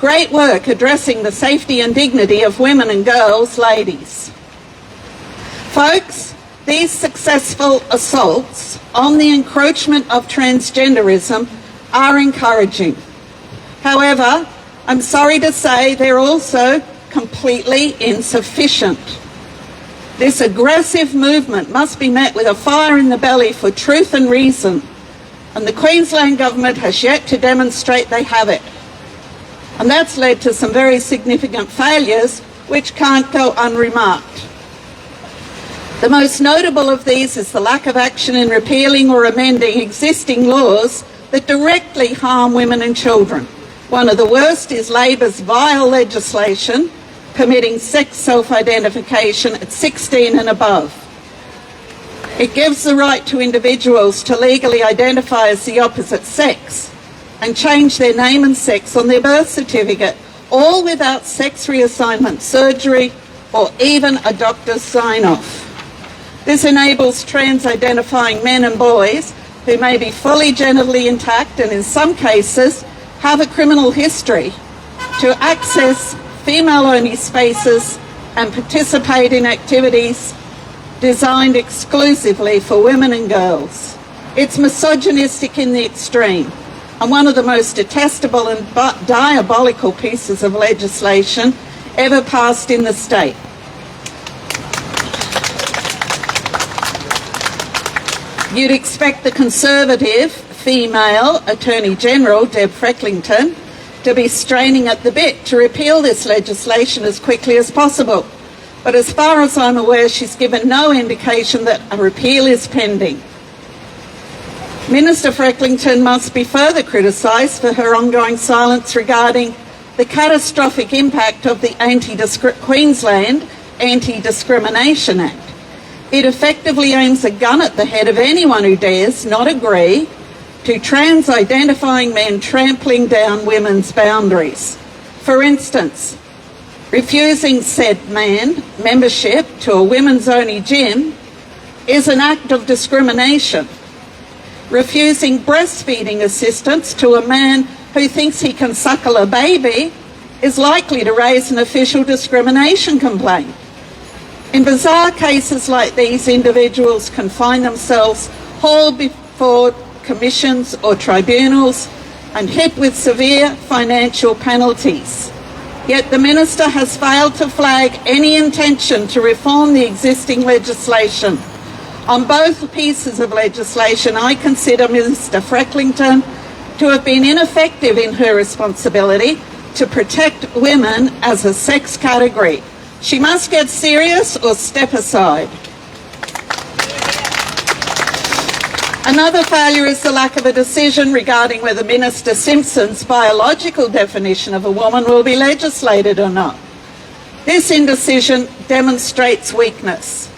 Great work addressing the safety and dignity of women and girls, ladies. Folks, these successful assaults on the encroachment of transgenderism are encouraging. However, I'm sorry to say they're also completely insufficient. This aggressive movement must be met with a fire in the belly for truth and reason, and the Queensland Government has yet to demonstrate they have it. And that's led to some very significant failures which can't go unremarked. The most notable of these is the lack of action in repealing or amending existing laws that directly harm women and children. One of the worst is Labor's vile legislation permitting sex self-identification at 16 and above. It gives the right to individuals to legally identify as the opposite sex and change their name and sex on their birth certificate, all without sex reassignment surgery or even a doctor's sign-off. This enables trans-identifying men and boys who may be fully genitally intact and in some cases have a criminal history to access female-only spaces and participate in activities designed exclusively for women and girls. It's misogynistic in the extreme and one of the most detestable and diabolical pieces of legislation ever passed in the state. You'd expect the Conservative female Attorney General, Deb Frecklington, to be straining at the bit to repeal this legislation as quickly as possible. But as far as I'm aware, she's given no indication that a repeal is pending. Minister Frecklington must be further criticised for her ongoing silence regarding the catastrophic impact of the Queensland Anti-Discrimination Act. It effectively aims a gun at the head of anyone who dares not agree to trans-identifying men trampling down women's boundaries. For instance, refusing said man membership to a women's-only gym is an act of discrimination. Refusing breastfeeding assistance to a man who thinks he can suckle a baby is likely to raise an official discrimination complaint. In bizarre cases like these, individuals can find themselves hauled before commissions or tribunals and hit with severe financial penalties. Yet the Minister has failed to flag any intention to reform the existing legislation. On both pieces of legislation, I consider Minister Frecklington to have been ineffective in her responsibility to protect women as a sex category. She must get serious or step aside. Another failure is the lack of a decision regarding whether Minister Simpson's biological definition of a woman will be legislated or not. This indecision demonstrates weakness.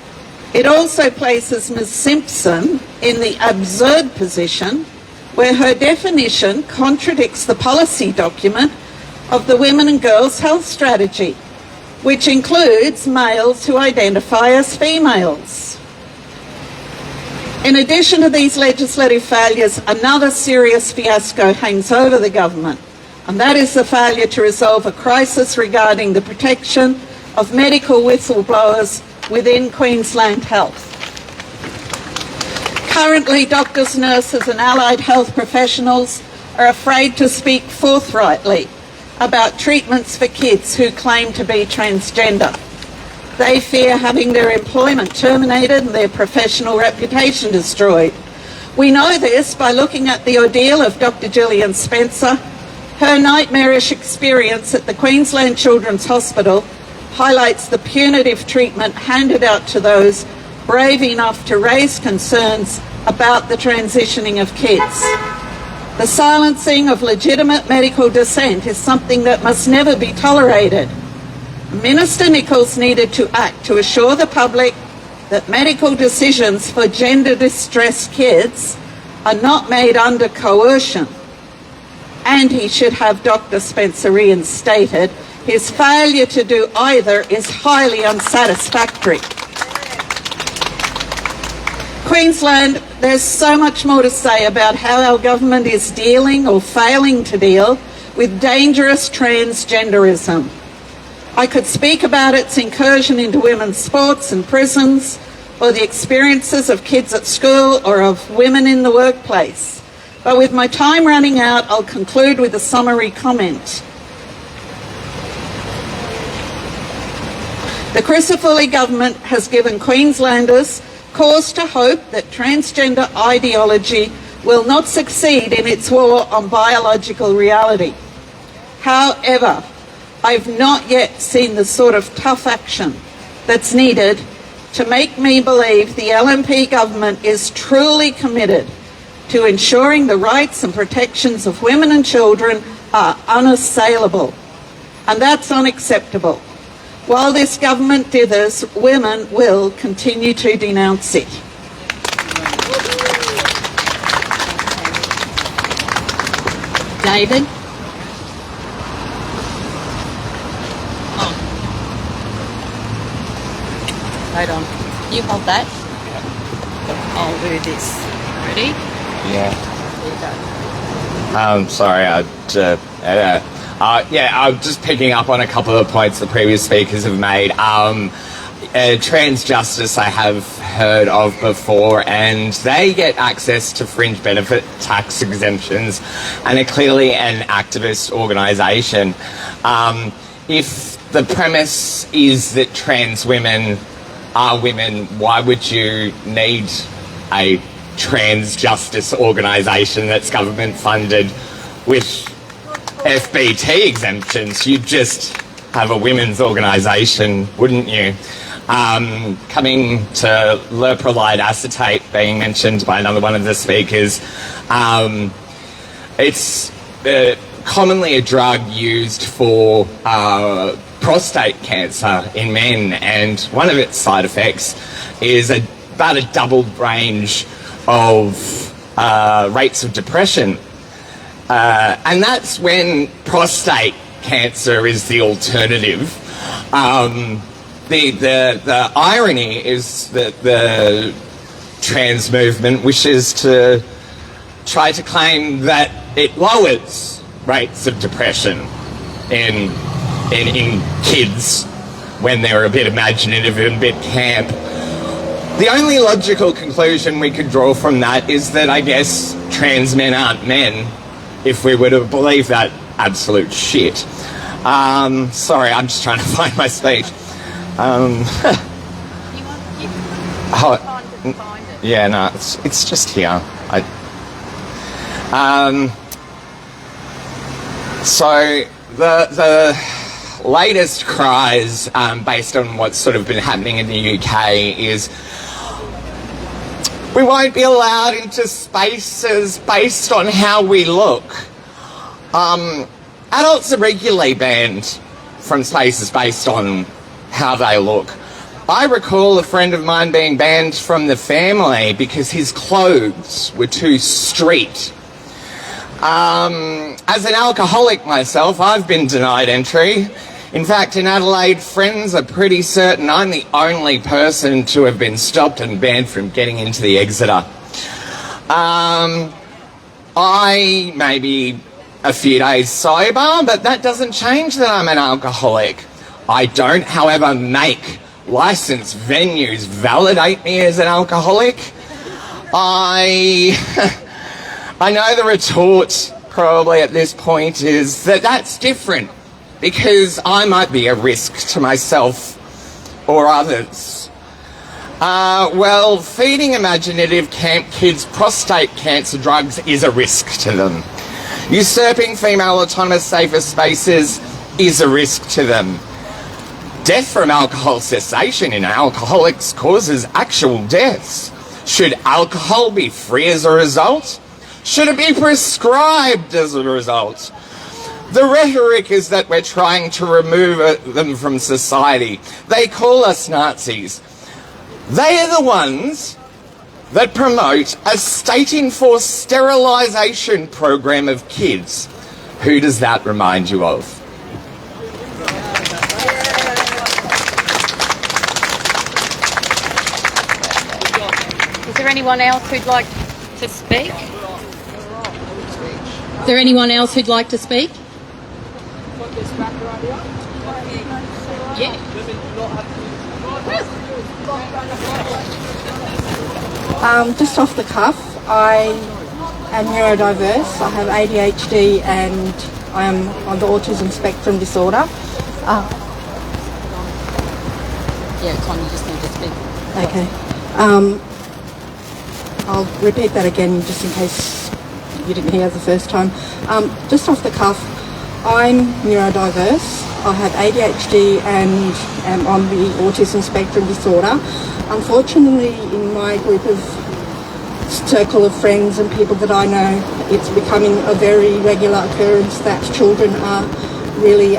It also places Ms Simpson in the absurd position where her definition contradicts the policy document of the Women and Girls Health Strategy, which includes males who identify as females. In addition to these legislative failures, another serious fiasco hangs over the government, and that is the failure to resolve a crisis regarding the protection of medical whistleblowers within Queensland Health. Currently, doctors, nurses and allied health professionals are afraid to speak forthrightly about treatments for kids who claim to be transgender. They fear having their employment terminated and their professional reputation destroyed. We know this by looking at the ordeal of Dr. Gillian Spencer. Her nightmarish experience at the Queensland Children's Hospital highlights the punitive treatment handed out to those brave enough to raise concerns about the transitioning of kids. The silencing of legitimate medical dissent is something that must never be tolerated. Minister Nicholls needed to act to assure the public that medical decisions for gender-distressed kids are not made under coercion, and he should have Dr. Spencer reinstated. His failure to do either is highly unsatisfactory. Queensland, there's so much more to say about how our government is dealing or failing to deal with dangerous transgenderism. I could speak about its incursion into women's sports and prisons, or the experiences of kids at school or of women in the workplace. But with my time running out, I'll conclude with a summary comment. The Crisafulli government has given Queenslanders cause to hope that transgender ideology will not succeed in its war on biological reality. However, I've not yet seen the sort of tough action that's needed to make me believe the LNP government is truly committed to ensuring the rights and protections of women and children are unassailable. And that's unacceptable. While this government dithers, women will continue to denounce it. David? Hold on. You hold that. I'll do this. Ready? Yeah. There you go. Sorry, I'm just picking up on a couple of points the previous speakers have made. Trans justice I have heard of before, and they get access to fringe benefit tax exemptions and are clearly an activist organisation. If the premise is that trans women are women, why would you need a trans justice organisation that's government funded with FBT exemptions? You'd just have a women's organisation, wouldn't you? Coming to leuprolide acetate being mentioned by another one of the speakers, it's commonly a drug used for prostate cancer in men, and one of its side effects is about a doubled range of rates of depression. And that's when prostate cancer is the alternative. The irony is that the trans movement wishes to try to claim that it lowers rates of depression in kids when they're a bit imaginative and a bit camp. The only logical conclusion we could draw from that is that I guess trans men aren't men, if we were to believe that absolute shit. Sorry, I'm just trying to find my speech. Yeah, no, it's just here. So the latest cries, based on what's sort of been happening in the UK, is we won't be allowed into spaces based on how we look. Adults are regularly banned from spaces based on how they look. I recall a friend of mine being banned from the family because his clothes were too street. As an alcoholic myself, I've been denied entry. In fact, in Adelaide, friends are pretty certain I'm the only person to have been stopped and banned from getting into the Exeter. I may be a few days sober, but that doesn't change that I'm an alcoholic. I don't, however, make licensed venues validate me as an alcoholic. I know the retort probably at this point is that that's different because I might be a risk to myself or others. Well, feeding imaginative camp kids prostate cancer drugs is a risk to them. Usurping female autonomous safer spaces is a risk to them. Death from alcohol cessation in alcoholics causes actual deaths. Should alcohol be free as a result? Should it be prescribed as a result? The rhetoric is that we're trying to remove them from society. They call us Nazis. They are the ones that promote a state-enforced sterilisation program of kids. Who does that remind you of? Is there anyone else who'd like to speak? Is there anyone else who'd like to speak? Yeah. Just off the cuff, I am neurodiverse. I have ADHD and I am on the autism spectrum disorder. Yeah, it's on. You just need to speak. Okay. I'll repeat that again just in case you didn't hear the first time. Just off the cuff, I'm neurodiverse. I have ADHD and am on the autism spectrum disorder. Unfortunately, in my group of circle of friends and people that I know, it's becoming a very regular occurrence that children are really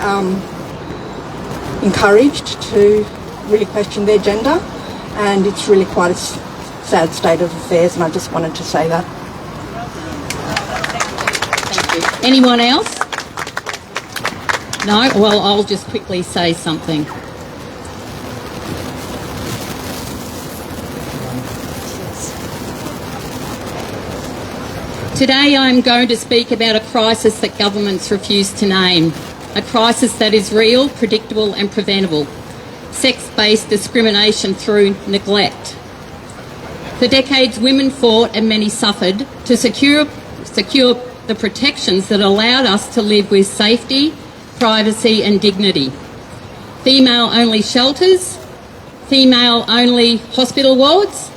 encouraged to really question their gender, and it's really quite a sad state of affairs, and I just wanted to say that. Thank you. Anyone else? No? Well, I'll just quickly say something. Today I'm going to speak about a crisis that governments refuse to name. A crisis that is real, predictable and preventable. Sex-based discrimination through neglect. For decades, women fought and many suffered to secure the protections that allowed us to live with safety, privacy and dignity. Female-only shelters, female-only hospital wards,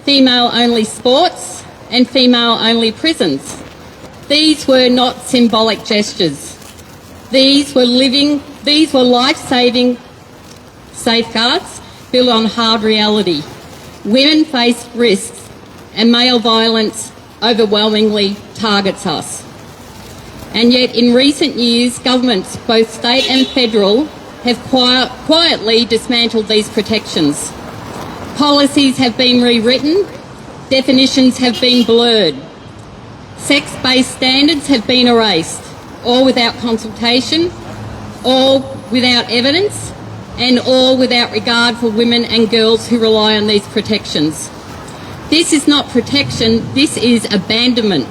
female-only sports and female-only prisons. These were not symbolic gestures. These were life-saving safeguards built on hard reality. Women face risks and male violence overwhelmingly targets us. And yet in recent years, governments, both state and federal, have quietly dismantled these protections. Policies have been rewritten, definitions have been blurred. Sex-based standards have been erased, all without consultation, all without evidence, and all without regard for women and girls who rely on these protections. This is not protection, this is abandonment.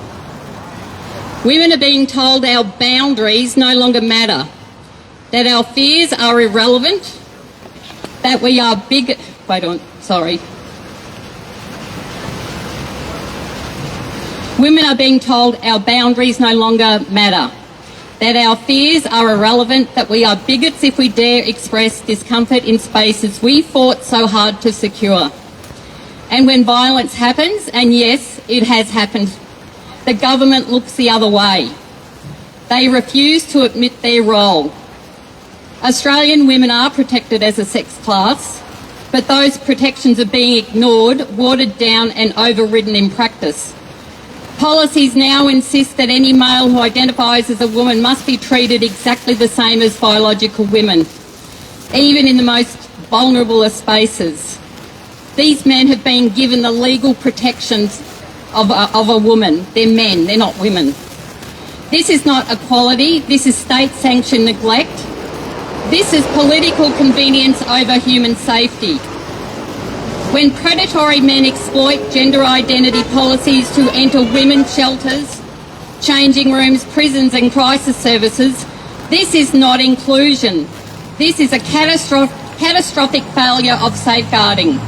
Women are being told our boundaries no longer matter, that our fears are irrelevant, that we are big... Women are being told our boundaries no longer matter, that our fears are irrelevant, that we are bigots if we dare express discomfort in spaces we fought so hard to secure. And when violence happens, and yes, it has happened, the government looks the other way. They refuse to admit their role. Australian women are protected as a sex class, but those protections are being ignored, watered down and overridden in practice. Policies now insist that any male who identifies as a woman must be treated exactly the same as biological women, even in the most vulnerable of spaces. These men have been given the legal protections of a woman. They're men, they're not women. This is not equality, this is state-sanctioned neglect. This is political convenience over human safety. When predatory men exploit gender identity policies to enter women's shelters, changing rooms, prisons and crisis services, this is not inclusion. This is a catastrophic failure of safeguarding.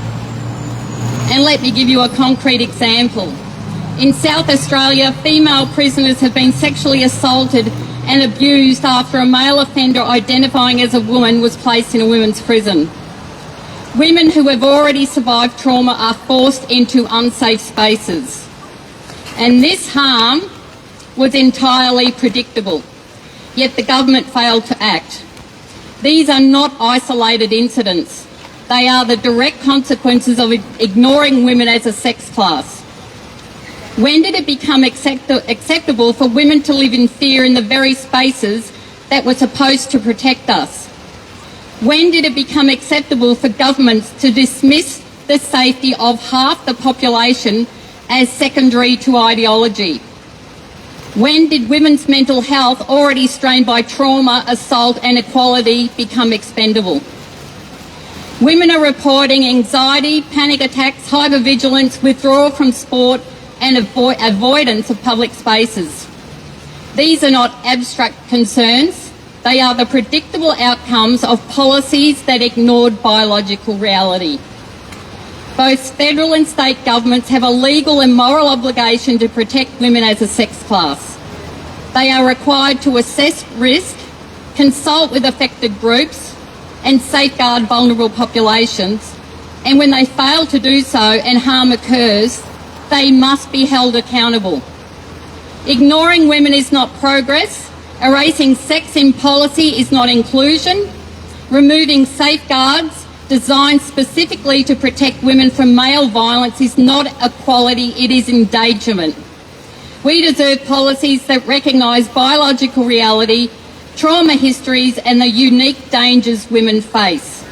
And let me give you a concrete example. In South Australia, female prisoners have been sexually assaulted and abused after a male offender identifying as a woman was placed in a women's prison. Women who have already survived trauma are forced into unsafe spaces. And this harm was entirely predictable, yet the government failed to act. These are not isolated incidents. They are the direct consequences of ignoring women as a sex class. When did it become acceptable for women to live in fear in the very spaces that were supposed to protect us? When did it become acceptable for governments to dismiss the safety of half the population as secondary to ideology? When did women's mental health, already strained by trauma, assault and equality, become expendable? Women are reporting anxiety, panic attacks, hypervigilance, withdrawal from sport and avoidance of public spaces. These are not abstract concerns. They are the predictable outcomes of policies that ignored biological reality. Both federal and state governments have a legal and moral obligation to protect women as a sex class. They are required to assess risk, consult with affected groups and safeguard vulnerable populations, and when they fail to do so and harm occurs, they must be held accountable. Ignoring women is not progress, erasing sex in policy is not inclusion, removing safeguards designed specifically to protect women from male violence is not equality, it is endangerment. We deserve policies that recognise biological reality, trauma histories and the unique dangers women face.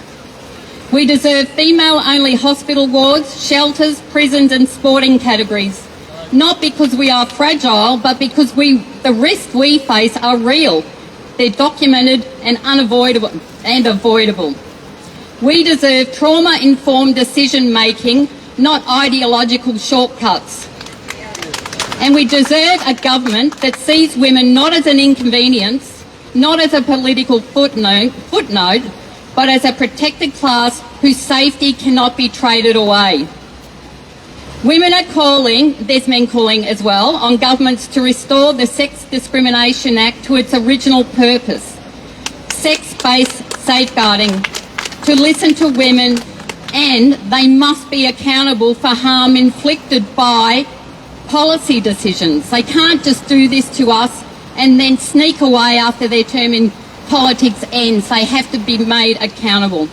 We deserve female-only hospital wards, shelters, prisons and sporting categories, not because we are fragile, but because the risks we face are real. They're documented and avoidable. We deserve trauma-informed decision-making, not ideological shortcuts. And we deserve a government that sees women not as an inconvenience, not as a political footnote, but as a protected class whose safety cannot be traded away. Women are calling, there's men calling as well, on governments to restore the Sex Discrimination Act to its original purpose, sex-based safeguarding, to listen to women, and they must be accountable for harm inflicted by policy decisions. They can't just do this to us and then sneak away after their term in politics ends. They have to be made accountable.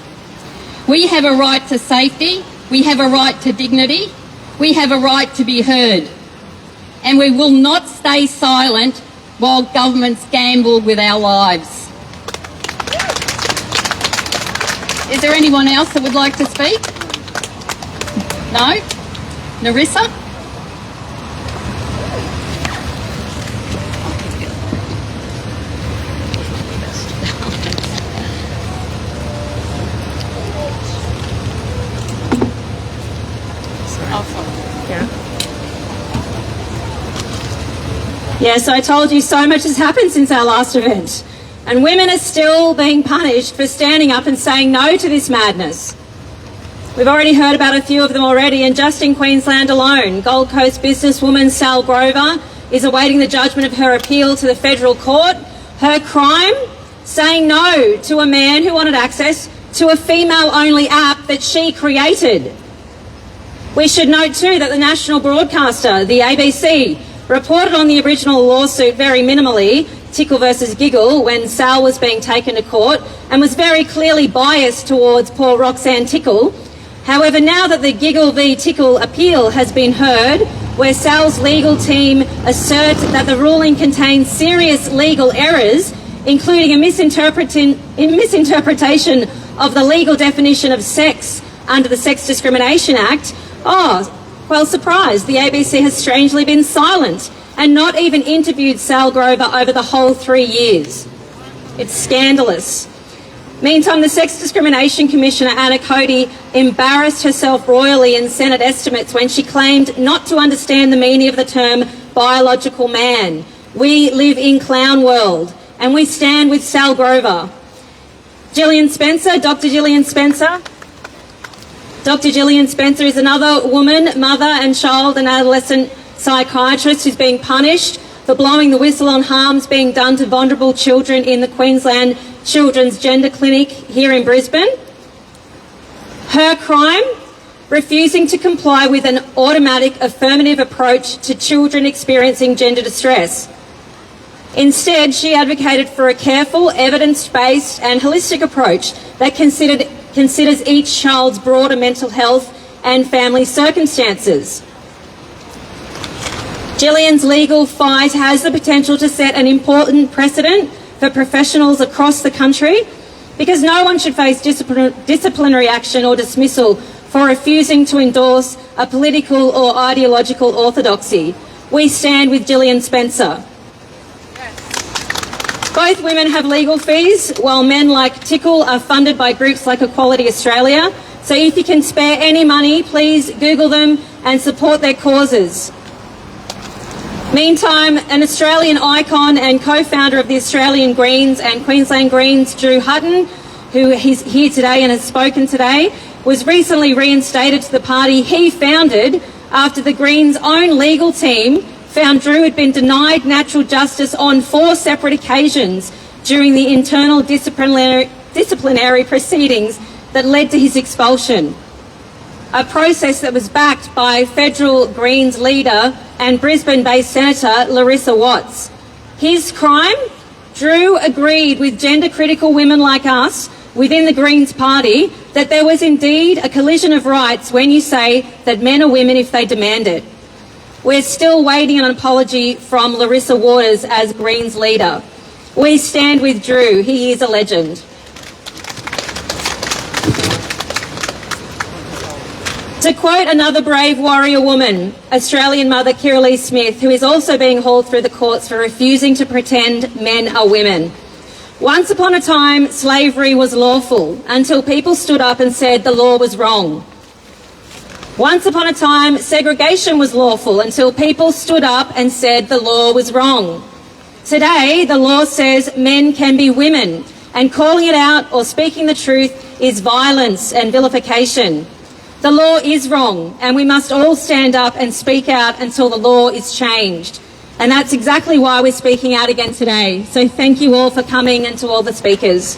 We have a right to safety, we have a right to dignity, we have a right to be heard. And we will not stay silent while governments gamble with our lives. Is there anyone else that would like to speak? No? Narissa? Yes, I told you so much has happened since our last event. And women are still being punished for standing up and saying no to this madness. We've already heard about a few of them already, and just in Queensland alone, Gold Coast businesswoman Sal Grover is awaiting the judgment of her appeal to the federal court. Her crime? Saying no to a man who wanted access to a female-only app that she created. We should note too that the national broadcaster, the ABC, reported on the original lawsuit very minimally, Tickle versus Giggle, when Sal was being taken to court, and was very clearly biased towards poor Roxanne Tickle. However, now that the Giggle v Tickle appeal has been heard, where Sal's legal team assert that the ruling contains serious legal errors, including a misinterpretation of the legal definition of sex under the Sex Discrimination Act, well, surprise, the ABC has strangely been silent and not even interviewed Sal Grover over the whole 3 years. It's scandalous. Meantime, the Sex Discrimination Commissioner, Anna Cody, embarrassed herself royally in Senate estimates when she claimed not to understand the meaning of the term biological man. We live in clown world, and we stand with Sal Grover. Gillian Spencer, Dr. Gillian Spencer. Dr. Gillian Spencer is another woman, mother and child and adolescent psychiatrist who's being punished for blowing the whistle on harms being done to vulnerable children in the Queensland Children's Gender Clinic here in Brisbane. Her crime? Refusing to comply with an automatic affirmative approach to children experiencing gender distress. Instead, she advocated for a careful, evidence-based and holistic approach that considers each child's broader mental health and family circumstances. Gillian's legal fight has the potential to set an important precedent for professionals across the country, because no one should face disciplinary action or dismissal for refusing to endorse a political or ideological orthodoxy. We stand with Gillian Spencer. Both women have legal fees, while men like Tickle are funded by groups like Equality Australia. So if you can spare any money, please Google them and support their causes. Meantime, an Australian icon and co-founder of the Australian Greens and Queensland Greens, Drew Hutton, who is here today and has spoken today, was recently reinstated to the party he founded after the Greens' own legal team found Drew had been denied natural justice on 4 separate occasions during the internal disciplinary proceedings that led to his expulsion. A process that was backed by federal Greens leader and Brisbane-based Senator Larissa Watts. His crime? Drew agreed with gender-critical women like us within the Greens party that there was indeed a collision of rights when you say that men are women if they demand it. We're still waiting on an apology from Larissa Waters as Greens leader. We stand with Drew. He is a legend. To quote another brave warrior woman, Australian mother Kirralie Smith, who is also being hauled through the courts for refusing to pretend men are women. Once upon a time, slavery was lawful until people stood up and said the law was wrong. Once upon a time, segregation was lawful until people stood up and said the law was wrong. Today, the law says men can be women, and calling it out or speaking the truth is violence and vilification. The law is wrong, and we must all stand up and speak out until the law is changed. And that's exactly why we're speaking out again today. So thank you all for coming, and to all the speakers.